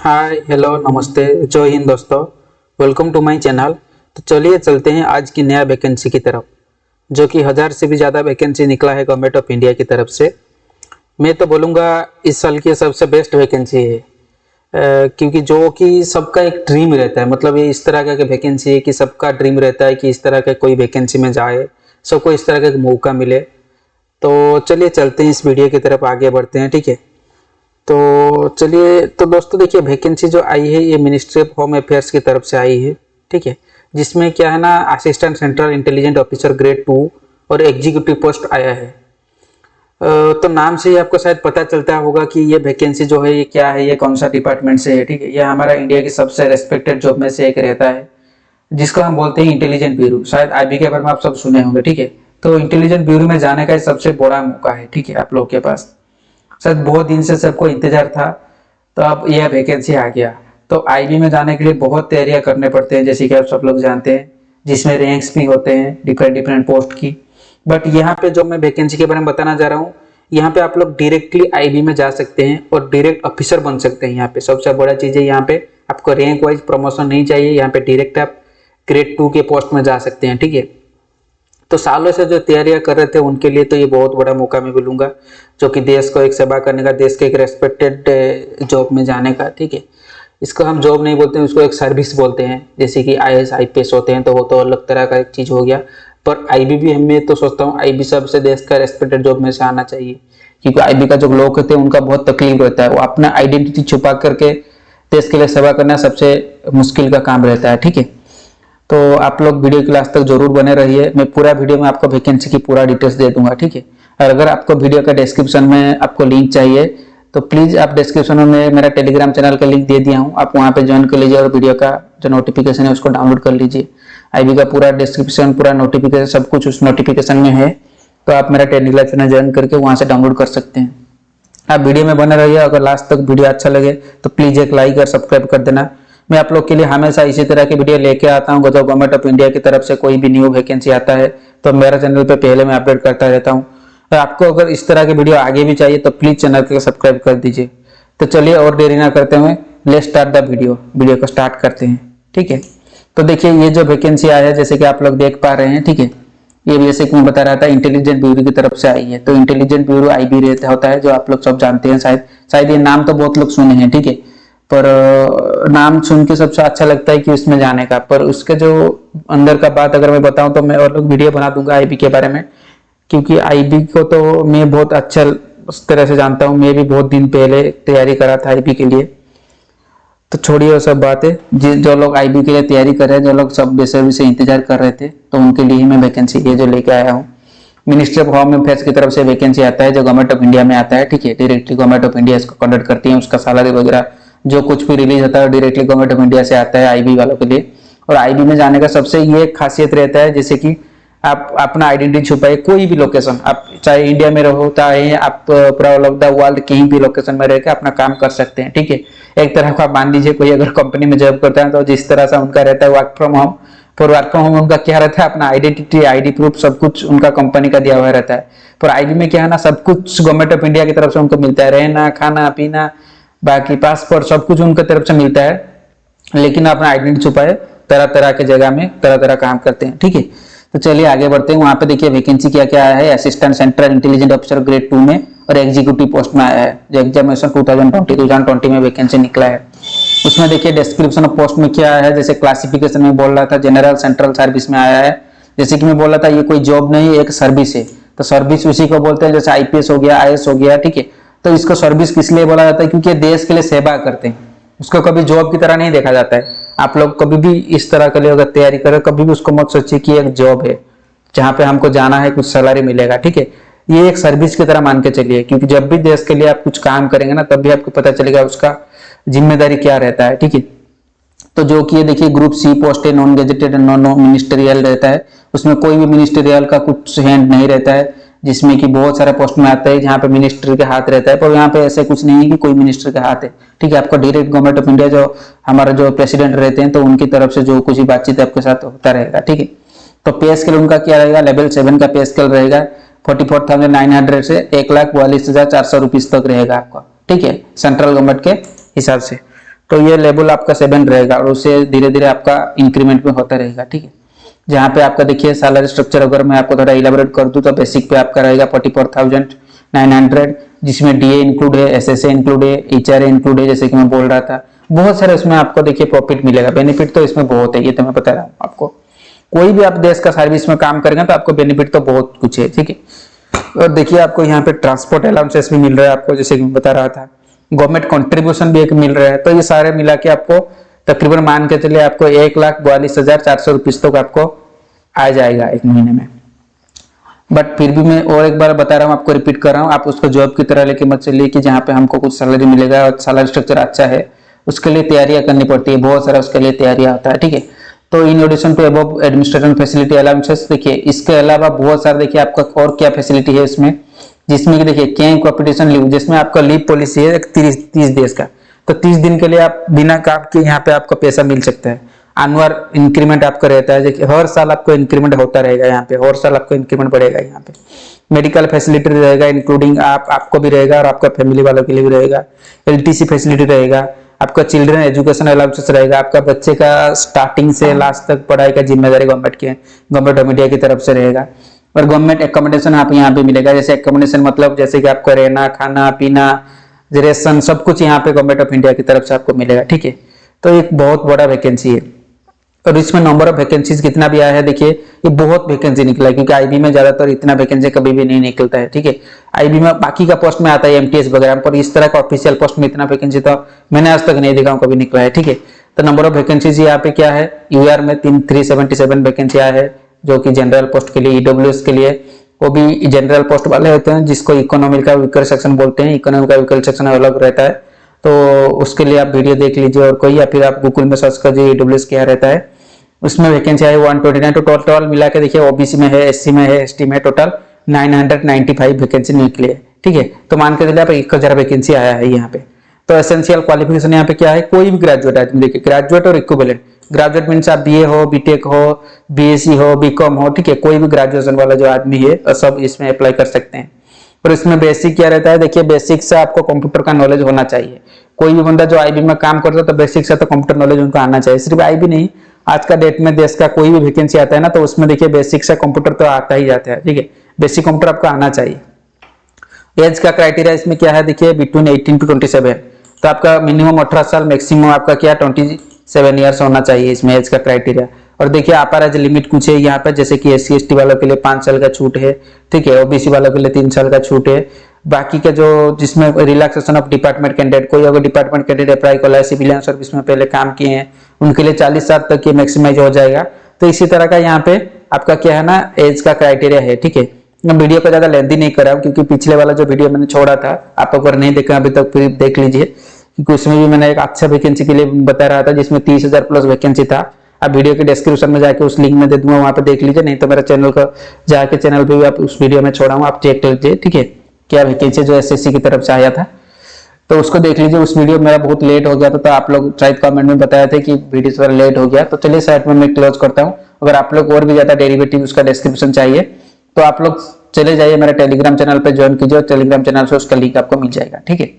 Hi hello नमस्ते जय हिंद दोस्तों। Welcome to my channel. तो चलिए चलते हैं आज की नया वैकेंसी की तरफ, जो कि 1000 से भी ज़्यादा वैकेंसी निकला है गवर्नमेंट ऑफ इंडिया की तरफ से। मैं तो बोलूँगा इस साल की सबसे बेस्ट वैकेंसी है, क्योंकि जो कि सबका एक ड्रीम रहता है। मतलब ये इस तरह का वैकेंसी है कि सबका ड्रीम रहता है कि इस तरह का कोई वैकेंसी में जाए, सबको इस तरह का एक मौका मिले। तो चलिए चलते हैं इस वीडियो की तरफ, आगे बढ़ते हैं, ठीक है। तो चलिए, तो दोस्तों देखिए, वैकेंसी जो आई है ये मिनिस्ट्री ऑफ होम अफेयर्स की तरफ से आई है, ठीक है। जिसमें क्या है ना, assistant central intelligent officer grade 2 और एग्जीक्यूटिव पोस्ट आया है। तो नाम से ही आपको शायद पता चलता होगा कि ये वैकेंसी जो है ये क्या है, ये कौन सा डिपार्टमेंट से है, ठीक है। ये हमारा इंडिया की सबसे रेस्पेक्टेड जॉब में से एक रहता है, जिसको हम बोलते हैं इंटेलिजेंट ब्यूरो। शायद आईबी के बारे में आप सब सुने होंगे, ठीक है। तो इंटेलिजेंट ब्यूरो में जाने का सबसे बड़ा मौका है, ठीक है, आप लोग के पास। शायद बहुत दिन से सबको इंतजार था, तो अब यह वैकेंसी आ गया। तो आईबी में जाने के लिए बहुत तैयारियां करने पड़ते हैं, जैसे कि आप सब लोग जानते हैं, जिसमें रैंक्स भी होते हैं डिफरेंट डिफरेंट पोस्ट की। बट यहाँ पे जो मैं वैकेंसी के बारे में बताना चाह रहा हूँ, यहाँ पे आप लोग डायरेक्टली आईबी में जा सकते हैं और डायरेक्ट ऑफिसर बन सकते हैं। यहाँ पे सबसे बड़ा चीज है, यहाँ पे आपको रैंक वाइज प्रमोशन नहीं चाहिए, यहाँ पे डायरेक्ट आप ग्रेड 2 के पोस्ट में जा सकते हैं, ठीक है। तो सालों से जो तैयारियां कर रहे थे उनके लिए तो ये बहुत बड़ा मौका मैं बोलूंगा, जो कि देश को एक सेवा करने का, देश के एक रेस्पेक्टेड जॉब में जाने का, ठीक है। इसको हम जॉब नहीं बोलते हैं, उसको एक सर्विस बोलते हैं। जैसे कि आईएएस आईपीएस होते हैं, तो वो तो अलग तरह का एक चीज हो गया। पर आईबी भी, मैं तो सोचता हूँ आईबी सबसे देश का रेस्पेक्टेड जॉब में से आना चाहिए, क्योंकि आईबी का जो लोग होते हैं उनका बहुत तकलीफ रहता है। वो अपना आइडेंटिटी छुपा करके देश के लिए सेवा करना सबसे मुश्किल का काम रहता है, ठीक है। तो आप लोग वीडियो की लास्ट तक जरूर बने रहिए। मैं पूरा वीडियो में आपको वैकेंसी की पूरा डिटेल्स दे दूंगा, ठीक है। और अगर आपको वीडियो का डिस्क्रिप्शन में आपको लिंक चाहिए, तो प्लीज आप डिस्क्रिप्शन में मेरा टेलीग्राम चैनल का लिंक दे दिया हूँ, आप वहाँ पे ज्वाइन कर लीजिए और वीडियो का जो नोटिफिकेशन है उसको डाउनलोड कर लीजिए। आईबी का पूरा डिस्क्रिप्शन, पूरा नोटिफिकेशन, सब कुछ उस नोटिफिकेशन में है। तो आप मेरा टेलीग्राम चैनल ज्वाइन करके वहाँ से डाउनलोड कर सकते हैं। आप वीडियो में बने रहिए। अगर लास्ट तक वीडियो अच्छा लगे तो प्लीज एक लाइक और सब्सक्राइब कर देना। मैं आप लोग के लिए हमेशा इसी तरह की वीडियो लेके आता हूँ। जो गवर्नमेंट ऑफ इंडिया की तरफ से कोई भी न्यू वैकेंसी आता है तो मेरा चैनल पे पहले मैं अपडेट करता रहता हूँ। और आपको अगर इस तरह की वीडियो आगे भी चाहिए तो प्लीज चैनल को सब्सक्राइब कर दीजिए। तो चलिए और देरी ना करते हुए लेट्स स्टार्ट द वीडियो को स्टार्ट करते हैं, ठीक है। तो देखिए, ये जो वैकेंसी आया है, जैसे कि आप लोग देख पा रहे हैं, ठीक है। ये जैसे कि मैं बता रहा था, इंटेलिजेंट ब्यूरो की तरफ से आई है। तो इंटेलिजेंट ब्यूरो आईबी रहता होता है, जो आप लोग सब जानते हैं। शायद ये नाम तो बहुत लोग सुने हैं, ठीक है। पर नाम सुन के सबसे अच्छा लगता है कि उसमें जाने का, पर उसके जो अंदर का बात अगर मैं बताऊं तो मैं और लोग वीडियो बना दूंगा आईबी के बारे में, क्योंकि आईबी को तो मैं बहुत अच्छा उस तरह से जानता हूं। मैं भी बहुत दिन पहले तैयारी करा था आईबी के लिए। तो छोड़िए वो सब बातें। जो लोग आईबी के लिए तैयारी कर रहे हैं, जो लोग सब बेसब्री से इंतजार कर रहे थे, तो उनके लिए ही मैं वैकेंसी ये जो लेके आया हूँ। मिनिस्ट्री ऑफ होम अफेयर्स की तरफ से वैकेंसी आता है, जो गवर्नमेंट ऑफ इंडिया में आता है, ठीक है। डायरेक्टली गवर्नमेंट ऑफ इंडिया इसको कंडक्ट करती है। उसका सैलरी वगैरह जो कुछ भी रिलीज होता है डायरेक्टली गवर्नमेंट ऑफ इंडिया से आता है आईबी वालों के लिए। और आईबी में जाने का सबसे ये खासियत रहता है, जैसे कि आप अपना आइडेंटिटी छुपाए, कोई भी लोकेशन, आप चाहे इंडिया में रहो, चाहे आप पूरा ऑल ओवर द वर्ल्ड कहीं भी लोकेशन में रहकर अपना काम कर सकते हैं, ठीक है। एक तरह का मान लीजिए कोई अगर कंपनी में जॉब करता है तो जिस तरह से उनका रहता है वर्क फ्रॉम होम, पर वर्क फ्रॉम होम उनका क्या रहता है, अपना आइडेंटिटी, आईडी प्रूफ सब कुछ उनका कंपनी का दिया हुआ रहता है। पर आईबी में क्या है ना, सब कुछ गवर्नमेंट ऑफ इंडिया की तरफ से उनको मिलता है, रहना, खाना पीना, बाकी पासपोर्ट, सब कुछ उनकी तरफ से मिलता है। लेकिन अपना आइडेंटिटी छुपाए, तरह तरह के जगह में तरह तरह काम करते हैं, ठीक है। तो चलिए आगे बढ़ते हैं। वहां पे देखिए वैकेंसी क्या क्या आया है। Assistant central intelligent officer grade 2 में और एग्जीक्यूटिव पोस्ट में आया है, जो एग्जामिनेशन 2020 में वैकेंसी निकला है। उसमें देखिए डिस्क्रिप्शन ऑफ पोस्ट में क्या आया है। जैसे क्लासिफिकेशन में बोल रहा था, जनरल सेंट्रल सर्विस में आया है। जैसे कि मैं बोल रहा था, ये कोई जॉब नहीं, एक सर्विस है। तो सर्विस उसी को बोलते हैं, जैसे आईपीएस हो गया, आईएएस हो गया, ठीक है। तो इसको सर्विस किस लिए बोला जाता है, क्योंकि देश के लिए सेवा करते हैं। उसको कभी जॉब की तरह नहीं देखा जाता है। आप लोग कभी भी इस तरह के लिए अगर तैयारी करें, कभी भी उसको मत सोचिए कि एक जॉब है जहां पे हमको जाना है, कुछ सैलरी मिलेगा, ठीक है। ये एक सर्विस की तरह मान के चलिए, क्योंकि जब भी देश के लिए आप कुछ काम करेंगे ना, तब भी आपको पता चलेगा उसका जिम्मेदारी क्या रहता है, ठीक है। तो जो कि ये देखिए ग्रुप सी पोस्ट है, नॉन गेजेटेड नॉन मिनिस्टरियल रहता है। उसमें कोई भी मिनिस्टरियल का कुछ हैंड नहीं रहता है, जिसमें कि बहुत सारे पोस्ट में आता है जहाँ पे मिनिस्टर के हाथ रहता है। पर यहाँ पे ऐसे कुछ नहीं है कि कोई मिनिस्टर के हाथ है, ठीक है। आपको डायरेक्ट गवर्नमेंट ऑफ इंडिया, जो हमारा जो प्रेसिडेंट रहते हैं, तो उनकी तरफ से जो कुछ ही बातचीत आपके साथ होता रहेगा, ठीक है। तो पे स्केल उनका क्या रहेगा, लेवल 7 का पे स्केल रहेगा। 44,900 से 1,42,400 रुपीज तक रहेगा आपका, ठीक है, सेंट्रल गवर्नमेंट के हिसाब से। तो ये लेवल आपका 7 रहेगा और उससे धीरे धीरे आपका इंक्रीमेंट में होता रहेगा, ठीक है। जहाँ पे आपका देखिए सैलरी स्ट्रक्चर अगर मैं आपको थोड़ा इलेबोरेट कर दूं तो बेसिक पे आपका रहेगा 44,900, जिसमें डीए इंक्लूड है, एसएसए इंक्लूड है, एचआरए इंक्लूड है, जैसे कि मैं बोल रहा था। बहुत सारे इसमें आपको देखिए प्रॉफिट मिलेगा, बेनिफिट तो इसमें बहुत है, ये तो मैं बता रहा हूँ आपको। कोई भी आप देश का सर्विस में काम करेंगे तो आपको बेनिफिट तो बहुत कुछ है, ठीक है। और देखिए आपको यहाँ पे ट्रांसपोर्ट अलाउंसेस भी मिल रहा है आपको, जैसे कि मैं बता रहा था। गवर्नमेंट कंट्रीब्यूशन भी एक मिल रहा है। तो ये सारे मिला के आपको तकरीबन मान के चलिए आपको 1,42,400 रुपीज तक आपको आ जाएगा एक महीने में। बट फिर भी मैं और एक बार बता रहा हूँ, आपको रिपीट कर रहा हूँ, आप उसको जॉब की तरह लेके मत चलिए कि जहाँ पे हमको कुछ सैलरी मिलेगा और सैलरी स्ट्रक्चर अच्छा है। उसके लिए तैयारियां करनी पड़ती है, बहुत सारा उसके लिए तैयारियां होता है, ठीक है। तो in addition to above administration facility allowances, देखिए इसके अलावा बहुत सारे देखिए आपका और क्या फैसिलिटी है इसमें, जिसमें कि देखिए कैंप कॉम्पिटिशन लीव, जिसमें आपका लीव पॉलिसी है 30 देश का। तो 30 दिन के लिए आप बिना काम के यहाँ पे आपको पैसा मिल सकता है। अनवर इंक्रीमेंट आपका रहता है, देखिए हर साल आपको इंक्रीमेंट होता रहेगा यहाँ पे, हर साल आपको इंक्रीमेंट बढ़ेगा यहाँ पे। मेडिकल फैसिलिटी रहेगा इंक्लूडिंग आपको भी रहेगा और आपका फैमिली वालों के लिए भी रहेगा। एलटीसी फैसिलिटी रहेगा, आपका चिल्ड्रन एजुकेशन अलाउंसेस रहेगा, आपका बच्चे का स्टार्टिंग से लास्ट तक पढ़ाई का जिम्मेदारी गवर्नमेंट ऑफ इंडिया की तरफ से रहेगा। और गवर्नमेंट एकोमोडेशन आप यहाँ पे मिलेगा, जैसे एकोमोडेशन मतलब जैसे कि आपको रहना खाना पीना रेशन सब कुछ यहाँ पे गवर्नमेंट ऑफ इंडिया की तरफ से आपको मिलेगा, ठीक है। तो एक बहुत बड़ा वैकेंसी है। और इसमें नंबर ऑफ वैकेंसीज कितना भी आया है, देखिए ये बहुत वैकेंसी निकला है, क्योंकि आईबी में ज्यादातर इतना वैकेंसी कभी भी नहीं निकलता है, ठीक है। आईबी में बाकी का पोस्ट में आता है एमटीएस वगैरह, पर इस तरह का ऑफिशियल पोस्ट में इतना वैकेंसी तो मैंने आज तक नहीं देखा हूं कभी निकला है, ठीक है। तो नंबर ऑफ वैकेंसीज यहाँ पे क्या है, यूआर में 377 वैकेंसी आया है, जो कि जनरल पोस्ट के लिए, ईडब्ल्यूएस के लिए, वो भी जनरल पोस्ट वाले होते हैं जिसको इकोनॉमिक का वीकर सेक्शन बोलते हैं। इकोनॉमिक का वीकर सेक्शन अलग रहता है, तो उसके लिए आप वीडियो देख लीजिए और कोई, या फिर आप गूगल में सर्च कर लीजिए ईडब्ल्यूएस क्या रहता है। उसमें वैकेंसी आई 129, तो टोटल मिला के देखिए ओबीसी में है, एससी में है, एसटी में टोटल 995 वैकेंसी निकली है, ठीक है। तो मान के चलिए आप 1000 वैकेंसी आया है यहाँ पे। तो एसेंशियल क्वालिफिकेशन यहाँ पे क्या है, कोई भी ग्रेजुएट आदमी, देखिए ग्रेजुएट और इक्विवेलेंट। ग्रेजुएट मीन्स आप बीए हो, बीटेक हो, बीएससी हो, बीकॉम हो, ठीक है, कोई भी ग्रेजुएशन वाला जो आदमी है सब इसमें अप्लाई कर सकते हैं। और इसमें बेसिक क्या रहता है, देखिए बेसिक से आपको कंप्यूटर का नॉलेज होना चाहिए। कोई भी बंदा जो आईबी में काम करता है तो बेसिक से तो कंप्यूटर नॉलेज उनको आना चाहिए। सिर्फ आईबी नहीं, आज का डेट में देश का कोई भी वैकेंसी आता है ना, तो उसमें देखिए बेसिक से कंप्यूटर तो आता ही जाता है, ठीक है। बेसिक कंप्यूटर आपको आना चाहिए। एज का क्राइटेरिया इसमें क्या है, देखिए बिटवीन 18 to 27, तो आपका मिनिमम 18 साल, मैक्सिमम आपका क्या 27 ईयर्स होना चाहिए इसमें एज का क्राइटेरिया। और देखिए अपर एज लिमिट कुछ है यहाँ पे, जैसे कि एससी एसटी वालों के लिए 5 साल का छूट है, ठीक है। ओबीसी वालों के लिए 3 साल का छूट है। बाकी के जो जिसमें रिलैक्सेशन ऑफ डिपार्टमेंट कैंडिडेट, कोई अगर डिपार्टमेंट कैंडिडेट अप्लाई कर रहा है, सिविलियन सर्विस में पहले काम किए हैं, उनके लिए 40 साल तक ये मैक्सिमाइज हो जाएगा। तो इसी तरह का यहाँ पे आपका क्या है ना, एज का क्राइटेरिया है, ठीक है। मैं वीडियो को ज्यादा लेंथी नहीं कर रहा हूँ, क्योंकि पिछले वाला जो वीडियो मैंने छोड़ा था, आप अगर नहीं देखा अभी तक फिर देख लीजिए, क्योंकि उसमें भी मैंने एक अच्छा वैकेंसी के लिए बता रहा था, जिसमें 30,000 प्लस वैकेंसी था। आप वीडियो के डिस्क्रिप्शन में जाके उस लिंक में दे दूंगा, वहां पे देख लीजिए, नहीं तो मेरा चैनल का जाके चैनल पे भी आप उस वीडियो में छोड़ा हूँ, आप चेक कर लीजिए, ठीक है। क्या वैकेंसी जो एसएससी की तरफ से आया था, तो उसको देख लीजिए। उस वीडियो मेरा बहुत लेट हो गया था, तो आप लोग शायद कमेंट में बताए थे कि वीडियो थोड़ा लेट हो गया, तो चलिए साइड में मैं क्लोज करता हूँ। अगर आप लोग और भी ज्यादा डेरिवेटिव उसका डिस्क्रिप्शन चाहिए तो आप लोग चले जाइए मेरे टेलीग्राम चैनल पे ज्वाइन कीजिए, और टेलीग्राम चैनल से उसका लिंक आपको मिल जाएगा, ठीक है।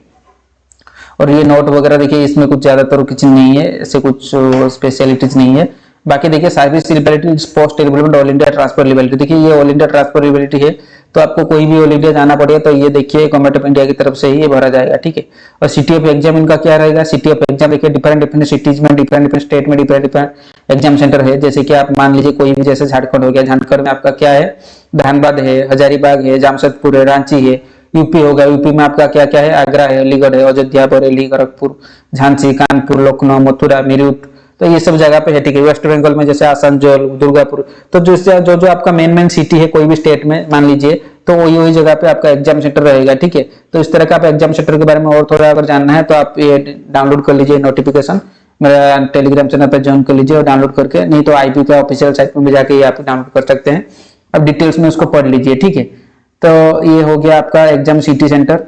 और ये नोट वगैरह देखिए, इसमें कुछ ज्यादातर कुछ नहीं है, ऐसे कुछ स्पेशलिटीज नहीं है। बाकी देखिए service eligibility, post eligibility, all India transfer eligibility, देखिए ये ऑल इंडिया ट्रांसफर एलिजिबिलिटी है, तो आपको कोई भी ऑल इंडिया जाना पड़ेगा तो ये देखिए गवर्नमेंट ऑफ इंडिया की तरफ से ही ये भरा जाएगा, ठीक है। और सिटी ऑफ एग्जाम इनका क्या रहेगा, सिटी ऑफ एग्जाम देखिए डिफरेंट सिटीज में, डिफरेंट स्टेट में डिफरेंट एग्जाम सेंटर है। जैसे कि आप मान लीजिए कोई भी, जैसे झारखंड हो गया, झारखंड में आपका क्या है, धनबाद है, हजारीबाग है, जामशेदपुर है, रांची है। यूपी होगा, यूपी में आपका क्या क्या है, आगरा है, अलीगढ़ है, अयोध्या, बरेली, गोरखपुर, झांसी, कानपुर, लखनऊ, मथुरा, मीरठ, तो ये सब जगह पे है, ठीक है। वेस्ट बंगाल में जैसे आसनसोल, दुर्गापुर, तो जो आपका मेन सिटी है कोई भी स्टेट में मान लीजिए, तो वही जगह पे आपका एग्जाम सेंटर रहेगा, ठीक है। तो इस तरह का आप एग्जाम सेंटर के बारे में और थोड़ा अगर जानना है तो आप ये डाउनलोड कर लीजिए नोटिफिकेशन, मेरा टेलीग्राम चैनल पर ज्वाइन कर लीजिए और डाउनलोड करके, नहीं तो आईबी का ऑफिशियल साइट में भी जाके ये आप डाउनलोड कर सकते हैं। अब डिटेल्स में उसको पढ़ लीजिए, ठीक है। तो ये हो गया आपका एग्जाम सिटी सेंटर।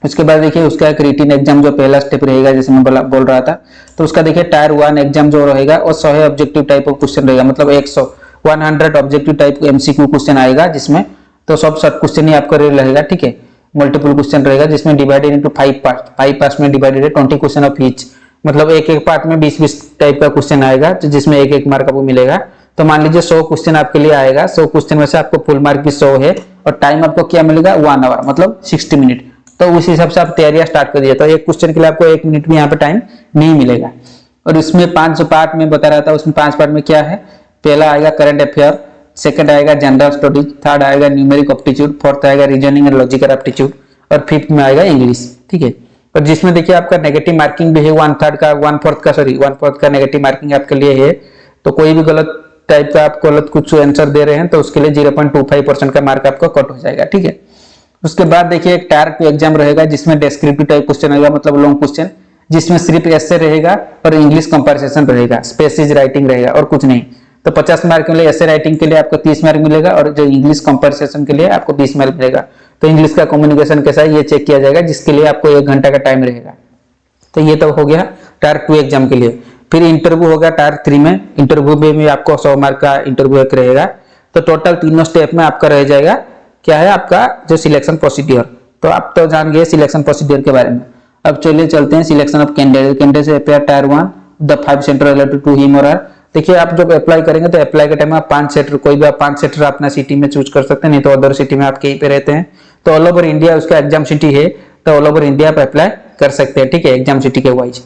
उसके बाद देखिए उसका एक रिटन एग्जाम जो पहला स्टेप रहेगा, जैसे मैं बोल रहा था, तो उसका देखिए टायर 1 एग्जाम जो रहेगा वो 100 ऑब्जेक्टिव टाइप ऑफ क्वेश्चन रहेगा, मतलब 100 ऑब्जेक्टिव टाइप एमसीक्यू क्वेश्चन आएगा, जिसमें तो सब क्वेश्चन ही आपका रहेगा, ठीक है। मल्टीपल क्वेश्चन रहेगा, जिसमें डिवाइडेड इनटू 5 पार्ट में डिवाइडेड है, 20 क्वेश्चन ऑफ ईच, मतलब एक एक पार्ट में 20-20 टाइप का क्वेश्चन आएगा, तो जिसमें एक एक मार्क आपको मिलेगा। तो मान लीजिए 100 क्वेश्चन आपके लिए आएगा, 100 क्वेश्चन में से आपको फुल मार्क भी 100 है और टाइम आपको क्या मिलेगा 1 आवर मतलब 60 मिनट। तो उस हिसाब से आप तैयारियां स्टार्ट कर दिए। तो एक क्वेश्चन के लिए आपको 1 मिनट भी यहाँ पे टाइम नहीं मिलेगा। और इसमें 5 पार्ट में बता रहा था, उसमें 5 पार्ट में क्या है, पहला आएगा करंट अफेयर, सेकंड आएगा जनरल स्टडीज, थर्ड आएगा न्यूमेरिक एप्टीट्यूड, फोर्थ आएगा रीजनिंग एंड लॉजिकल एप्टीट्यूड और फिफ्थ में आएगा इंग्लिश। ठीक है, और जिसमें देखिए आपका नेगेटिव मार्किंग भी है 1/4 का नेगेटिव मार्किंग आपके लिए है। तो कोई भी गलत टाइप का आप गलत कुछ आंसर दे रहे हैं तो उसके लिए 0.25% का मार्क आपको कट हो जाएगा। ठीक है, उसके बाद देखिए एक टायर 2 एग्जाम रहेगा जिसमें डिस्क्रिप्टिव टाइप क्वेश्चन रहेगा, मतलब लॉन्ग क्वेश्चन, जिसमें सिर्फ ऐसे रहेगा और इंग्लिश कंपरसेशन रहेगा, स्पेसिज राइटिंग रहेगा और कुछ नहीं। तो 50 मार्क के लिए ऐसे राइटिंग के लिए आपको 30 मार्क मिलेगा और जो इंग्लिश कंपरसेशन के लिए आपको 20 मार्क मिलेगा। तो इंग्लिश का कम्युनिकेशन कैसा है ये चेक किया जाएगा, जिसके लिए आपको 1 घंटा का टाइम रहेगा। तो ये तो हो गया टायर 2 एग्जाम के लिए। फिर इंटरव्यू होगा टायर 3 में, इंटरव्यू में भी आपको 100 मार्क का इंटरव्यू एक रहेगा। तो टोटल तीनों स्टेप में आपका रह जाएगा क्या है आपका जो सिलेक्शन प्रोसीड्योर। तो आप तो जान गए सिलेक्शन प्रोसीड्योर के बारे में। अब चलिए चलते हैं सिलेक्शन ऑफ कैंडिडेट से appear tier 1 the 5 centre related to him और हर। देखिए आप जब अप्लाई करेंगे तो अप्लाई के टाइम में आप 5 सेक्टर, कोई भी आप 5 सेक्टर अपना सिटी में चूज कर सकते हैं, नहीं तो अदर सिटी में आप कहीं पे रहते हैं तो ऑल ओवर इंडिया उसका एग्जाम सिटी है, तो ऑल ओवर इंडिया पे अप्लाई कर सकते हैं। ठीक है, एग्जाम सिटी के वाइज।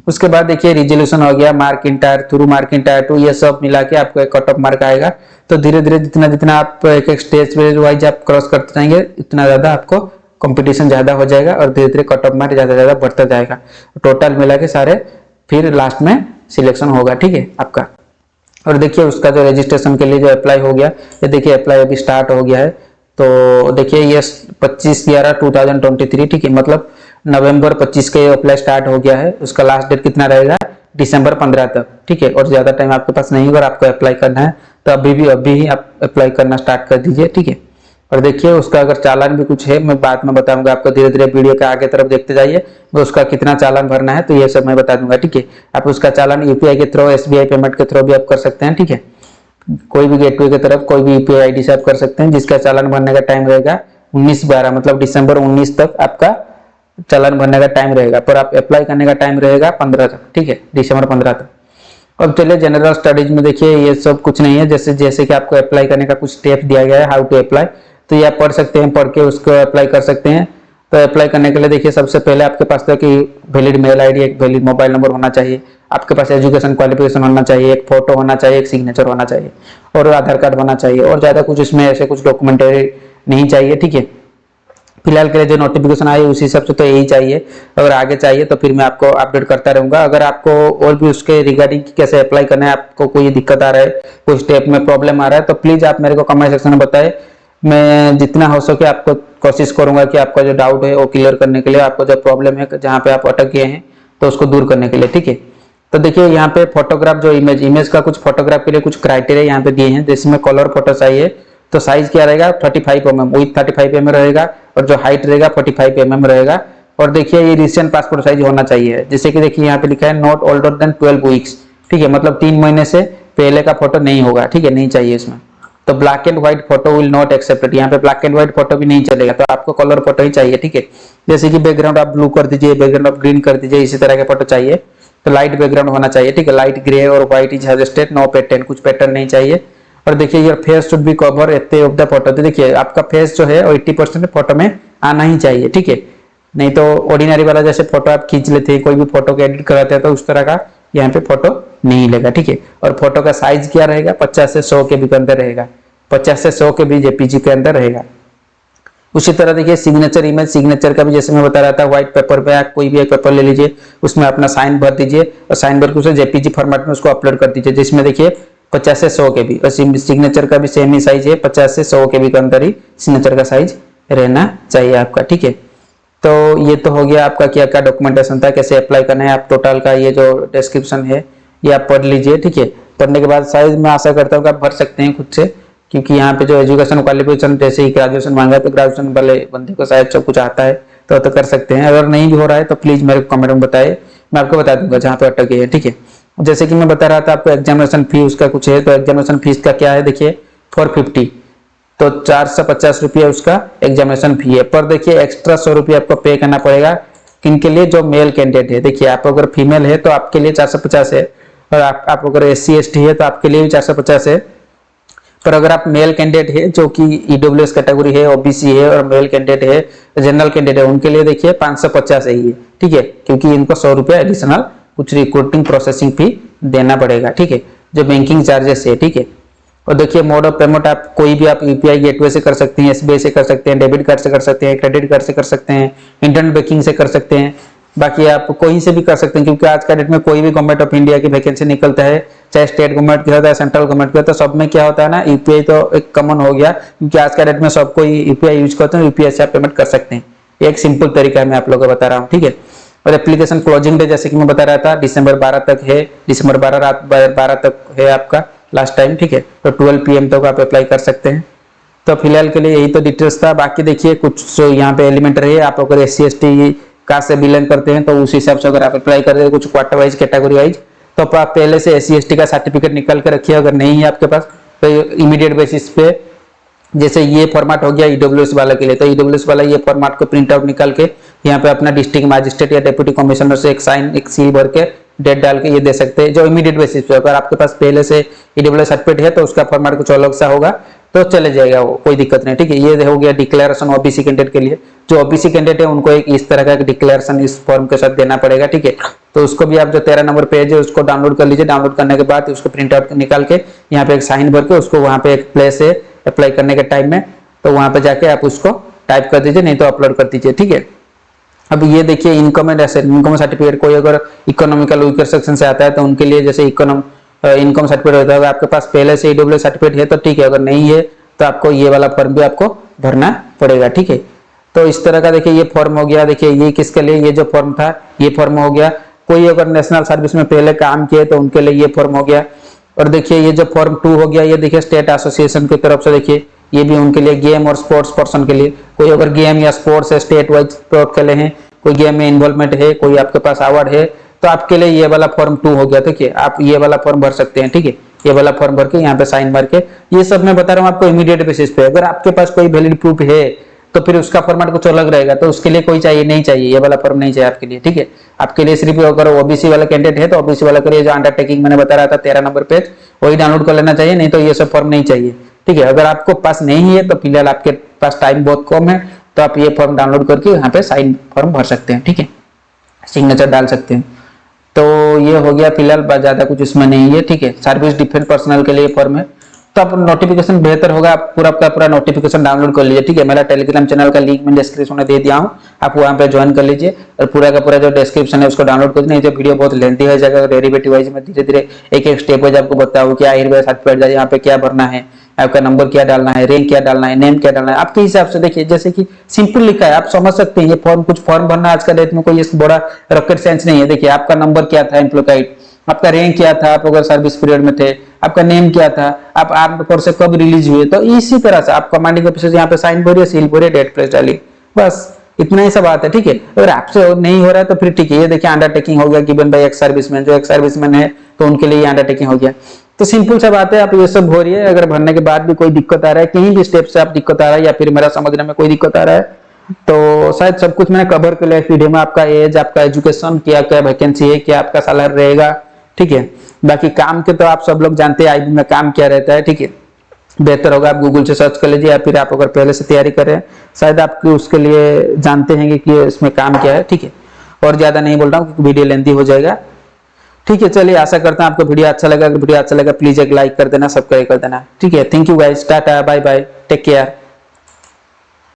उसके बाद देखिए रिजोल्यूशन हो गया, mark in tyre through, mark in tyre 2, ये सब मिला के आपको एक कट ऑफ मार्क आएगा। तो धीरे धीरे जितना जितना आप एक एक स्टेज वाइज आप क्रॉस करते जाएंगे उतना ज्यादा आपको कंपटीशन ज्यादा हो जाएगा और धीरे धीरे कट ऑफ मार्क ज्यादा बढ़ता जाएगा। टोटल मिला के सारे फिर लास्ट में सिलेक्शन होगा। ठीक है आपका। और देखिए उसका जो रजिस्ट्रेशन के लिए जो अप्लाई हो गया, ये देखिए अप्लाई अभी स्टार्ट हो गया है। तो देखिए ये 25/11/2023, ठीक है, मतलब नवंबर 25 के अप्लाई स्टार्ट हो गया है। उसका लास्ट डेट कितना रहेगा दिसंबर 15 तक। ठीक है, और ज्यादा टाइम आपके पास नहीं, अगर आपको अप्लाई करना है तो अभी ही आप अप्लाई करना स्टार्ट कर दीजिए। ठीक है, और देखिए उसका अगर चालान भी कुछ है मैं बाद में बताऊंगा आपको, धीरे धीरे वीडियो के आगे तरफ देखते जाइए, मैं उसका कितना चालान भरना है तो ये सब मैं बता दूंगा। ठीक है, आप उसका चालान यूपीआई के थ्रू, एसबीआई पेमेंट के थ्रू भी आप कर सकते हैं। ठीक है, कोई भी गेटवे की तरफ कोई भी यूपीआई आईडी से आप कर सकते हैं, जिसका चालान भरने का टाइम रहेगा 19/12 मतलब दिसंबर 19 तक आपका चालान भरने का टाइम रहेगा, पर आप अप्लाई करने का टाइम रहेगा 15 तक। ठीक है, दिसंबर 15 तक। अब चलिए जनरल स्टडीज में देखिए ये सब कुछ नहीं है, जैसे कि आपको अप्लाई करने का कुछ स्टेप दिया गया है, हाउ टू अप्लाई, तो ये आप पढ़ सकते हैं, पढ़ के उसको अप्लाई कर सकते हैं। तो अप्लाई करने के लिए देखिए सबसे पहले आपके पास तो कि वैलिड मेल आईडी, एक वैलिड मोबाइल नंबर होना चाहिए, आपके पास एजुकेशन क्वालिफिकेशन होना चाहिए, एक फोटो होना चाहिए, एक सिग्नेचर होना चाहिए और आधार कार्ड होना चाहिए, और ज्यादा कुछ इसमें ऐसे कुछ डॉक्यूमेंटरी नहीं चाहिए। ठीक है, फिलहाल के लिए जो नोटिफिकेशन आए उसी हिसाब से तो यही चाहिए, अगर आगे चाहिए तो फिर मैं आपको अपडेट करता रहूंगा। अगर आपको और भी उसके रिगार्डिंग कैसे अप्लाई करना है, आपको कोई दिक्कत आ रहा है, कोई स्टेप में प्रॉब्लम आ रहा है, तो प्लीज आप मेरे को कमेंट सेक्शन में बताएं। मैं जितना हो सके आपको कोशिश करूंगा कि आपका जो डाउट है वो क्लियर करने के लिए, आपको जो प्रॉब्लम है जहाँ पे आप अटक गए हैं तो उसको दूर करने के लिए। ठीक है, तो देखिए यहाँ पे फोटोग्राफ जो इमेज का कुछ फोटोग्राफ के लिए कुछ क्राइटेरिया यहाँ पे दिए हैं, जिसमें कलर फोटो चाहिए। तो साइज क्या रहेगा 35 mm विथ 35 mm रहेगा, और जो हाइट रहेगा 45 mm रहेगा। और देखिए ये रिसेंट पासपोर्ट साइज होना चाहिए, जैसे कि देखिए यहाँ पे लिखा है नॉट ओल्डर देन 12 वीक्स। ठीक है, मतलब 3 महीने से पहले का फोटो नहीं होगा। ठीक है, नहीं चाहिए इसमें। तो black and white photo will not accepted, यहाँ पे ब्लैक एंड व्हाइट फोटो भी नहीं चलेगा, तो आपको कलर फोटो ही चाहिए। ठीक है, जैसे कि बैकग्राउंड आप ब्लू कर दीजिए, बैकग्राउंड आप ग्रीन कर दीजिए, इसी तरह के फोटो चाहिए। तो लाइट बैकग्राउंड होना चाहिए। ठीक है, लाइट ग्रे और white is suggested, no pattern, कुछ पैटर्न नहीं चाहिए। और देखिए your face should be cover 80 of the photo, तो देखिए आपका फेस जो है 80% फोटो में आना ही चाहिए। ठीक है, नहीं तो ऑर्डिनरी वाला जैसे फोटो आप खींच लेते हैं, कोई भी फोटो को एडिट कराते हैं, तो उस तरह का यहाँ पे फोटो नहीं लेगा। ठीक है, और फोटो का साइज क्या रहेगा 50 से 100 के भी अंदर रहेगा, 50 से 100 के भी जेपीजी के अंदर रहेगा। उसी तरह देखिए सिग्नेचर इमेज, सिग्नेचर का भी जैसे मैं बता रहा था, व्हाइट पेपर पे आप कोई भी एक पेपर ले लीजिए, उसमें अपना साइन भर दीजिए और साइन भर के उसे जेपीजी फॉर्मेट में उसको अपलोड कर दीजिए, जिसमें देखिए 50 से 100 के भी, और सिग्नेचर का भी सेम ही साइज है, 50 से 100 के भी के अंदर ही सिग्नेचर का साइज रहना चाहिए आपका। ठीक है, तो ये तो हो गया आपका क्या क्या डॉक्यूमेंटेशन था, कैसे अप्लाई करना है। आप टोटल का ये जो डिस्क्रिप्शन है ये आप पढ़ लीजिए। ठीक है, पढ़ने के बाद साइज मैं आशा करता हूँ कि आप भर सकते हैं खुद से, क्योंकि यहाँ पे जो एजुकेशन क्वालिफिकेशन जैसे ही ग्रेजुएशन मांगा है, तो ग्रेजुएशन वाले बंदे को शायद सब कुछ आता है तो कर सकते हैं। अगर नहीं भी हो रहा है तो प्लीज मेरे को कमेंट में बताए, मैं आपको बता दूंगा जहाँ पे अटके हैं। ठीक है, जैसे कि मैं बता रहा था आपको एग्जामिनेशन फी उसका कुछ है, तो एग्जामिनेशन फीस का क्या है देखिए 450, तो 450 रुपया उसका एग्जामिनेशन फी है। पर देखिए एक्स्ट्रा 100 रुपया आपको पे करना पड़ेगा किनके लिए, जो मेल कैंडिडेट है। देखिए आप अगर फीमेल है तो आपके लिए 450 है, और आप अगर SC ST है तो आपके लिए भी 450 है। पर अगर आप मेल कैंडिडेट है जो कि EWS कैटेगरी है, OBC है और मेल कैंडिडेट है, जनरल कैंडिडेट है, उनके लिए देखिए 550 है ये, ठीक है, क्योंकि इनको 100 रुपया एडिशनल कुछ रिक्रूटिंग प्रोसेसिंग फी देना पड़ेगा, ठीक है, जो बैंकिंग चार्जेस है, ठीक है। और देखिए मोड ऑफ पेमेंट आप कोई भी आप UPI गेटवे से कर सकते हैं, SBI से कर सकते हैं, डेबिट कार्ड से कर सकते हैं, क्रेडिट कार्ड से कर सकते हैं, इंटरनेट बैंकिंग से कर सकते हैं, बाकी आप कोई से भी कर सकते हैं, क्योंकि आज का डेट में कोई भी गवर्नमेंट ऑफ इंडिया की वैकेंसी निकलता है, चाहे स्टेट गवर्नमेंट की होता है, सेंट्रल गवर्नमेंट की होता है, सब में क्या होता है ना, UPI तो एक कॉमन हो गया, क्योंकि आज का डेट में सब कोई UPI यूज करते हैं, UPI से आप पेमेंट कर सकते हैं। ये एक सिंपल तरीका है, मैं आप लोगों को बता रहा हूँ, ठीक है। और एप्लीकेशन क्लोजिंग डे जैसे कि मैं बता रहा था दिसंबर 12 तक है, दिसंबर 12 रात 12 तक है आपका लास्ट टाइम, ठीक है, तो 12 PM तक आप अप्लाई कर सकते हैं। तो फिलहाल के लिए यही तो डिटेल्स था। बाकी देखिए कुछ यहाँ पे एलिमेंट रहे, आप अगर SC ST कास्ट से बिलोंग करते हैं तो उस हिसाब से अगर आप अप्लाई कर रहे हैं कुछ क्वार्टर वाइज कैटेगरी वाइज, तो आप पहले से SC ST का सर्टिफिकेट निकाल के रखिए। अगर नहीं है आपके पास तो इमीडिएट बेसिस पे, जैसे ये फॉर्मेट हो गया EWS वाला के लिए, तो EWS वाला ये फॉर्मेट को प्रिंट आउट निकाल के यहाँ पे अपना डिस्ट्रिक्ट मजिस्ट्रेट या डेप्यूटी कमिश्नर से एक साइन एक सील भर के डेट डाल के ये दे सकते हैं, जो इमीडिएट बेसिस पे। अगर आपके पास पहले से EWS सर्टिफिकेट है तो उसका फॉर्मेट कुछ अलग सा होगा तो चले जाएगा, वो कोई दिक्कत नहीं, ठीक है। ये हो गया डिक्लेरेशन OBC कैंडिडेट के लिए। जो OBC कैंडिडेट है उनको एक इस तरह का डिक्लेरेशन इस फॉर्म के साथ देना पड़ेगा, ठीक है। तो उसको भी आप जो 13 नंबर पेज है उसको डाउनलोड कर लीजिए। डाउनलोड करने के बाद उसको प्रिंट आउट निकाल के यहाँ पे एक साइन भर के उसको वहाँ पे एक प्लेस है अप्लाई करने के टाइम में, तो वहाँ पे जाके आप उसको टाइप कर दीजिए, नहीं तो अपलोड कर दीजिए, ठीक है। अब ये देखिए income and asset, income certificate कोई अगर इकोनॉमिकल वीकर सेक्शन से आता है तो उनके लिए जैसे इनकम सर्टिफिकेट होता है, अगर आपके पास पहले से EWS सर्टिफिकेट है तो ठीक है, अगर नहीं है तो आपको ये वाला फॉर्म भी आपको भरना पड़ेगा, ठीक है। तो इस तरह का देखिए ये फॉर्म हो गया। देखिए ये किसके लिए, ये जो फॉर्म था ये फॉर्म हो गया। कोई अगर नेशनल सर्विस में पहले काम किए तो उनके लिए ये फॉर्म हो गया। और देखिए ये जो फॉर्म 2 हो गया, ये देखिए स्टेट एसोसिएशन की तरफ से, देखिए ये भी उनके लिए गेम और स्पोर्ट्स पर्सन के लिए, कोई अगर गेम या स्पोर्ट्स है स्टेट वाइज स्पोर्ट के लिए है, कोई गेम में इन्वॉल्वमेंट है, कोई आपके पास अवार्ड है, तो आपके लिए ये वाला फॉर्म 2 हो गया, ठीक है। आप ये वाला फॉर्म भर सकते हैं, ठीक है। ये वाला फॉर्म भर के यहाँ पे साइन मार के, ये सब मैं बता रहा हूँ आपको इमीडिएट बेसिस पे। अगर आपके पास कोई वैलिड प्रूफ है तो फिर उसका फॉर्मेट कुछ अलग रहेगा, तो उसके लिए कोई चाहिए नहीं चाहिए, ये वाला फॉर्म नहीं चाहिए आपके लिए, ठीक है। आपके लिए सिर्फ अगर OBC वाला कैंडिडेट है तो OBC वाला करिए, जो अंडरटेकिंग मैंने बता रहा था 13 नंबर पेज वही डाउनलोड कर लेना चाहिए, नहीं तो ये सब फॉर्म नहीं चाहिए, ठीक है। अगर आपको पास नहीं है तो फिलहाल आपके पास टाइम बहुत कम है, तो आप ये फॉर्म डाउनलोड करके यहाँ पे साइन फॉर्म भर सकते हैं, ठीक है, सिग्नेचर डाल सकते हैं। तो ये हो गया, फिलहाल ज्यादा कुछ इसमें नहीं है, ठीक है। सर्विस डिफेंस पर्सनल के लिए फॉर्म है, तो आप नोटिफिकेशन बेहतर होगा, आप पूरा का पूरा नोटिफिकेशन डाउनलोड कर लीजिए, ठीक है। मेरा टेलीग्राम चैनल का लिंक मैं डिस्क्रिप्शन में दे दिया हूँ, आप वहाँ पे ज्वाइन कर लीजिए और पूरा का पूरा जो डिस्क्रिप्शन है उसको डाउनलोड कर दीजिए। जो वीडियो बहुत लेंथी हो जाएगा, डेरिवेटिव वाइज में धीरे धीरे एक एक स्टेप वाइज आपको बताऊँ क्या आयुर्वेद सर्टिफिकेट यहाँ पे क्या भरना है, आपका नंबर क्या डालना है, रैंक क्या डालना है, नेम क्या डालना है, आपके हिसाब से। देखिए जैसे कि सिंपल लिखा है, आप समझ सकते हैं। ये फॉर्म कुछ फॉर्म भरना आज का डेट में कोई बड़ा रॉकेट साइंस नहीं है। देखिए आपका नंबर क्या था एम्प्लॉय का, आपका रैंक क्या था, आप अगर सर्विस पीरियड में थे, आपका नेम क्या था, आप आर्म्ड फोर्स से कब रिलीज हुए, तो इसी तरह से आप कमांडिंग ऑफिसर यहाँ पे साइन भरिए, सील भरिए, डेट प्रेस डालिए, बस इतना ही सब बात है, ठीक है। अगर आपसे नहीं हो रहा है तो फिर ठीक है। ये देखिए अंडरटेकिंग हो गया गिवन बाय एक्स सर्विसमैन, जो एक्स सर्विसमैन है तो उनके लिए अंडरटेकिंग हो गया। तो सिंपल सा बात है, आप ये सब भरिए। अगर भरने के बाद भी कोई दिक्कत आ रहा है, कहीं भी स्टेप से आप दिक्कत आ रहा है या फिर मेरा समझने में कोई दिक्कत आ रहा है, तो शायद सब कुछ मैंने कवर कर लिया इस वीडियो में। आपका एज, आपका एजुकेशन, क्या क्या वैकेंसी है, क्या आपका सैलरी रहेगा, ठीक है। बाकी काम के तो आप सब लोग जानते हैं IB में काम क्या रहता है, ठीक है। बेहतर होगा आप गूगल से सर्च कर लीजिए, या फिर आप अगर पहले से तैयारी करें शायद आपके उसके लिए जानते हैं कि इसमें काम क्या है, ठीक है। और ज्यादा नहीं बोल रहा हूँ क्योंकि वीडियो लेंथी हो जाएगा, ठीक है। चलिए आशा करता हूँ आपको वीडियो अच्छा लगा। अगर वीडियो अच्छा लगा प्लीज एक लाइक कर देना, सब्सक्राइब कर देना, ठीक है। Thank you guys, tata bye bye, take care.